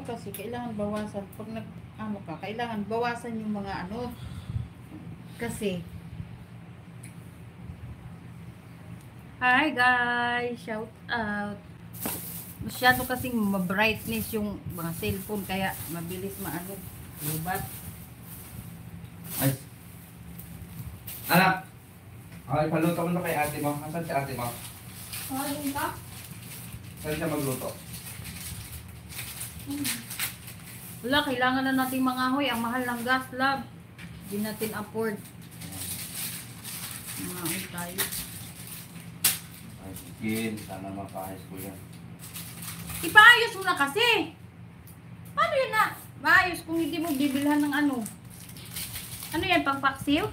kasi kailangan bawasan. Pag nag-ano ka, kailangan bawasan yung mga ano. Kasi, hi guys! Shout out! Masyado kasing ma-brightness yung mga cellphone, kaya mabilis maano. Lubat. Ay. Anak! Okay, paluto ko na kay ate mo. Asan si ate mo? Ayun ka? Saan siya magluto? Wala, kailangan na natin mga hoy. Ang mahal ng gas, love. Hindi natin afford. Mga hoy tayo. Ay, sige. Sana mapahis ko yan. Ipaayos mo na kasi. Paano yun na? Maayos kung hindi mo bibilhan ng ano. Ano yan, pang-paksiw?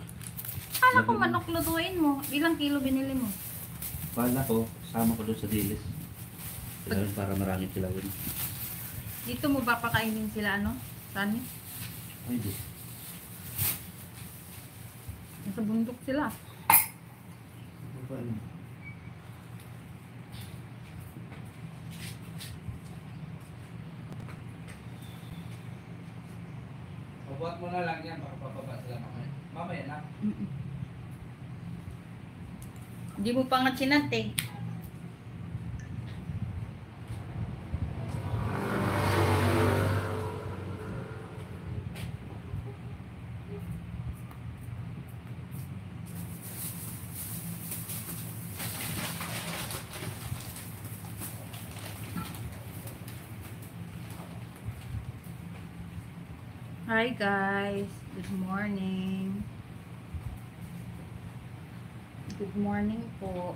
Kala ko manok lutuin mo. Ilang kilo binili mo? Bala ko, sama ko doon sa dilis. Kailangan para maraming kilawin. Dito mo ba pakainin sila ano? Sani? Ay, di. Nasa bundok sila. Pabuhat mo na lang yan, baka papaba sila mamaya. Mamaya na. Hindi mo pa nga chinat eh. Hi guys, good morning. Good morning po.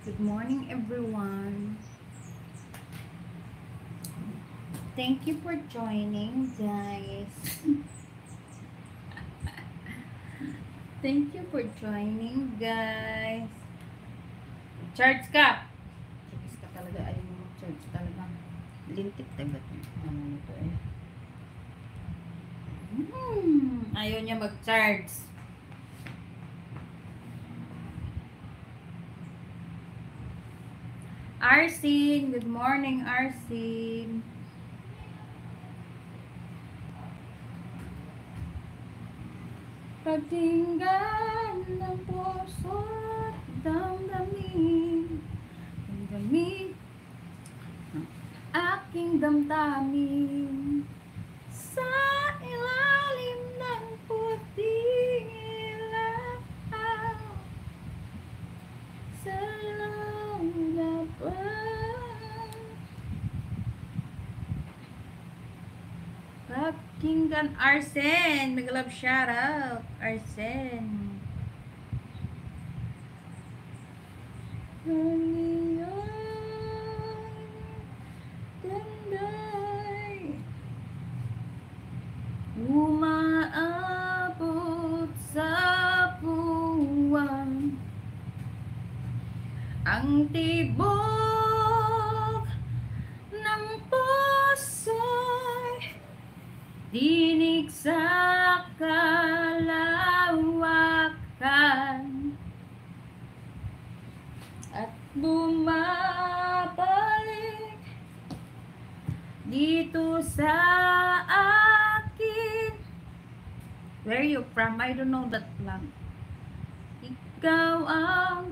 Good morning everyone. Thank you for joining guys. Thank you for joining guys. Charge ka. Charge ka talaga. Ayaw mo mag-charge talaga. Lintik tagat. Ano nito eh. Ayaw niya mag-charge. Arsin, good morning Arsin. Pagtinggan ng puso at damdamin, damdamin ng aking damdamin sa ilalim ng puting ilaw, sa laban. Pakinggan Arsen, nag-love shoutout Arsen. Tanday umaabot sa puwang ang tibok ng puso'y dinig sa kalawakan at bumabalik dito sa akin. Where are you from? I don't know that lang. Ikaw ang